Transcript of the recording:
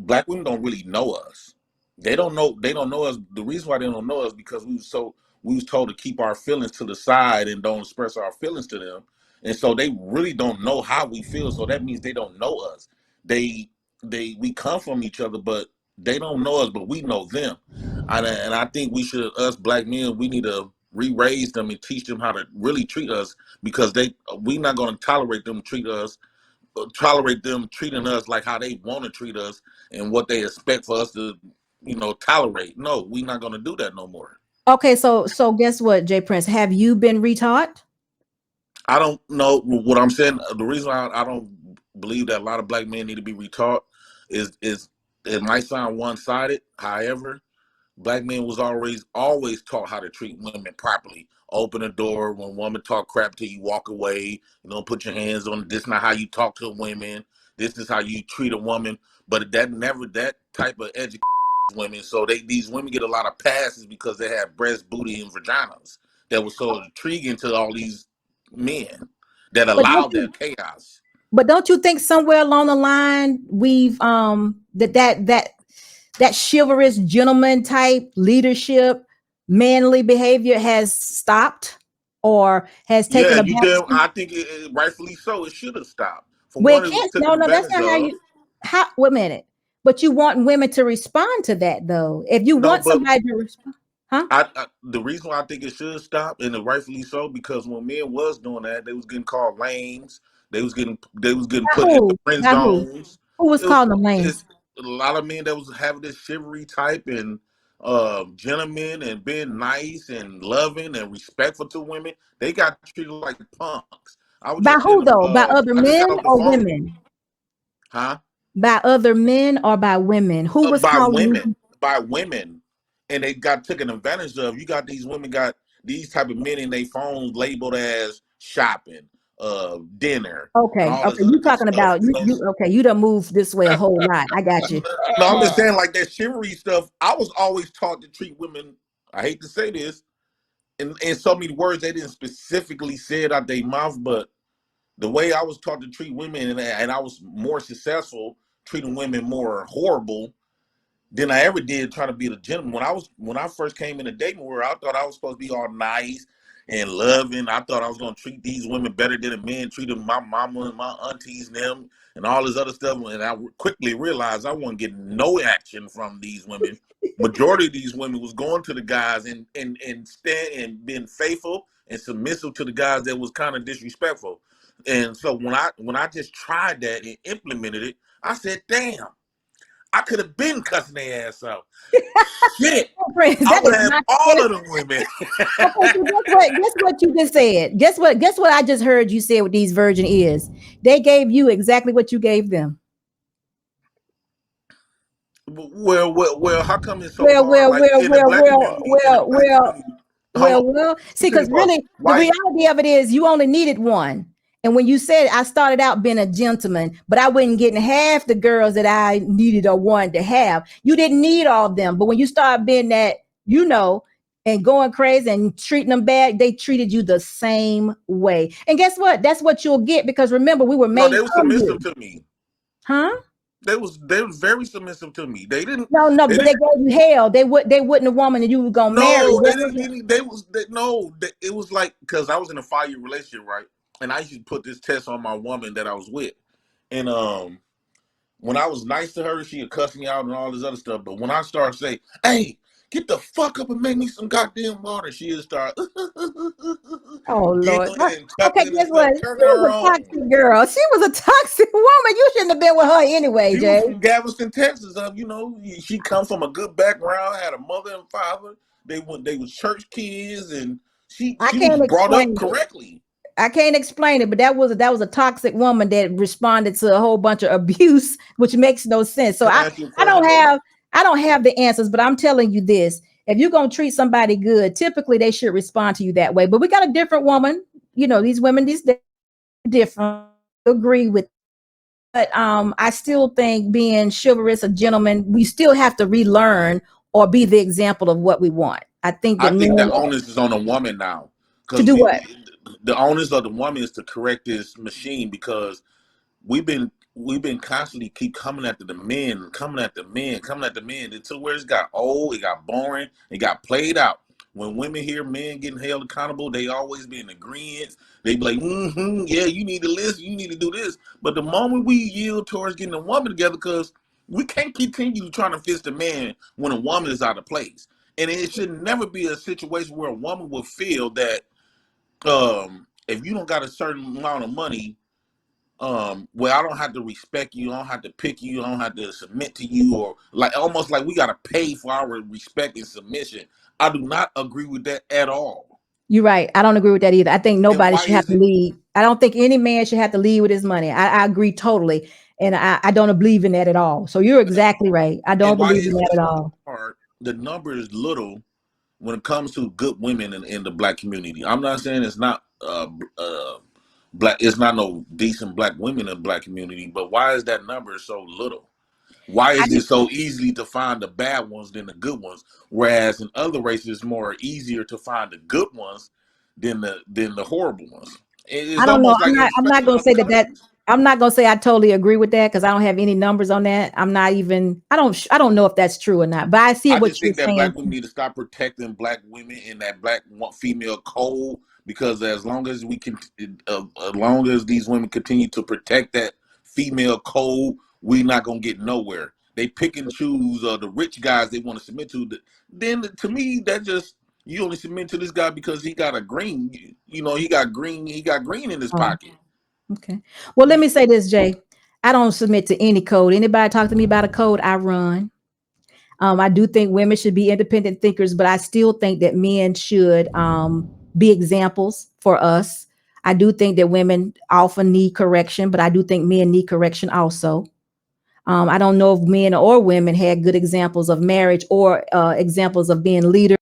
black women don't really know us. They don't know us. The reason why they don't know us because we was told to keep our feelings to the side and don't express our feelings to them. And so they really don't know how we feel. So that means they don't know us. They we come from each other, but they don't know us, but we know them. And I think us black men, we need to re-raise them and teach them how to really treat us because we're not going to tolerate them treating us like how they want to treat us and what they expect for us to, tolerate. No, we're not going to do that no more. Okay, so guess what, Jay Prince? Have you been retaught? I don't know what I'm saying. The reason I don't believe that a lot of black men need to be retaught is it might sound one-sided. However, black men was always taught how to treat women properly. Open the door when women talk crap to you, walk away. Put your hands on. This is not how you talk to women. This is how you treat a woman. But that type of education women. So these women get a lot of passes because they have breast, booty, and vaginas. That was so intriguing to all these men that allowed that chaos. But don't you think somewhere along the line we've that chivalrous gentleman type leadership, manly behavior has stopped or has taken a back seat? I think rightfully so. It should have stopped. No, that's not how you. Wait a minute. But you want women to respond to that, though. If you want somebody to respond, huh? The reason why I think it should stop, and rightfully so, because when men was doing that, they was getting called lames. They was getting put in the friend zones. Who was calling them lames? A lot of men that was having this chivalry type and gentlemen and being nice and loving and respectful to women, they got treated like punks. By who though? By other men or women? Huh? By other men or by women? Who was by calling women? You? By women, and they got taken advantage of. You got these women got these type of men in their phones labeled as shopping, dinner. Okay, you talking about you? Okay, you done moved this way a whole lot. I got you. No, I'm just saying like that chivalry stuff. I was always taught to treat women. I hate to say this, in so many words they didn't specifically say it out their mouth, but the way I was taught to treat women, and I was more successful treating women more horrible than I ever did trying to be the gentleman. When I first came in the dating world, I thought I was supposed to be all nice and loving. I thought I was going to treat these women better than the men treated my mama and my aunties and them and all this other stuff. And I quickly realized I wasn't getting no action from these women. Majority of these women was going to the guys and being faithful and submissive to the guys that was kind of disrespectful. And so when I just tried that and implemented it, I said, damn, I could have been cussing their ass out. Shit. I would have all of them women. Guess what you just said? Guess what I just heard you say with these virgin ears? They gave you exactly what you gave them. Well, how come it's so hard? Well. See, because really, the reality of it is you only needed one. And when you said I started out being a gentleman, but I wasn't getting half the girls that I needed or wanted to have, you didn't need all of them. But when you start being that, and going crazy and treating them bad, they treated you the same way. And guess what? That's what you'll get because remember, we were made. No, they were submissive to me. Huh? They was very submissive to me. They didn't. No, but they gave you hell. They wouldn't a woman that you were gonna marry. No, they didn't. It was like because I was in a 5-year relationship, right? And I used to put this test on my woman that I was with. And when I was nice to her, she would cuss me out and all this other stuff. But when I started saying, hey, get the fuck up and make me some goddamn water, she would start. Oh, Lord. Okay, guess what? She was a toxic girl. She was a toxic woman. You shouldn't have been with her anyway, Jay. She was from Galveston, Texas. She come from a good background, had a mother and father. They was church kids, and she was brought up correctly. I can't explain it, but that was a toxic woman that responded to a whole bunch of abuse, which makes no sense. So I don't have the answers, but I'm telling you this: if you're gonna treat somebody good, typically they should respond to you that way. But we got a different woman. These women these days are different. Agree with, but I still think being chivalrous, a gentleman, we still have to relearn or be the example of what we want. I think the onus is on a woman now. To do what? The onus of the woman is to correct this machine because we've been we've been constantly keep coming after the men, coming at the men, coming at the men until where it got old, it got boring, it got played out. When women hear men getting held accountable, they always be in agreement. They be like, yeah, you need to listen, you need to do this. But the moment we yield towards getting a woman together, because we can't continue trying to fix the man when a woman is out of place. And it should never be a situation where a woman will feel that if you don't got a certain amount of money, well, I don't have to respect you, I don't have to pick you, I don't have to submit to you, or like almost like we gotta pay for our respect and submission. I do not agree with that at all. You're right. I don't agree with that either. I think nobody should have to lead. I don't think any man should have to lead with his money. I agree totally. And I don't believe in that at all. So you're exactly right. I don't believe in that at all. The number is little when it comes to good women in the black community. I'm not saying it's not black, it's not no decent black women in the black community, but why is that number so little? Why is it so easily to find the bad ones than the good ones? Whereas in other races, it's more easier to find the good ones than the horrible ones. It's I don't know. I'm not going to say that. I'm not going to say I totally agree with that because I don't have any numbers on that. I'm not even. I don't know if that's true or not. But I see what you're saying. I just think that black women need to stop protecting black women in that black female code, because as long as we can, as long as these women continue to protect that female code, we're not gonna get nowhere. They pick and choose the rich guys they want to submit to. Then to me, that just, you only submit to this guy because he got a green. You know, he got green in his pocket. Okay. Well, let me say this, Jay. I don't submit to any code. Anybody talk to me about a code, I run. I do think women should be independent thinkers, but I still think that men should be examples for us. I do think that women often need correction, but I do think men need correction also. I don't know if men or women had good examples of marriage or examples of being leaders.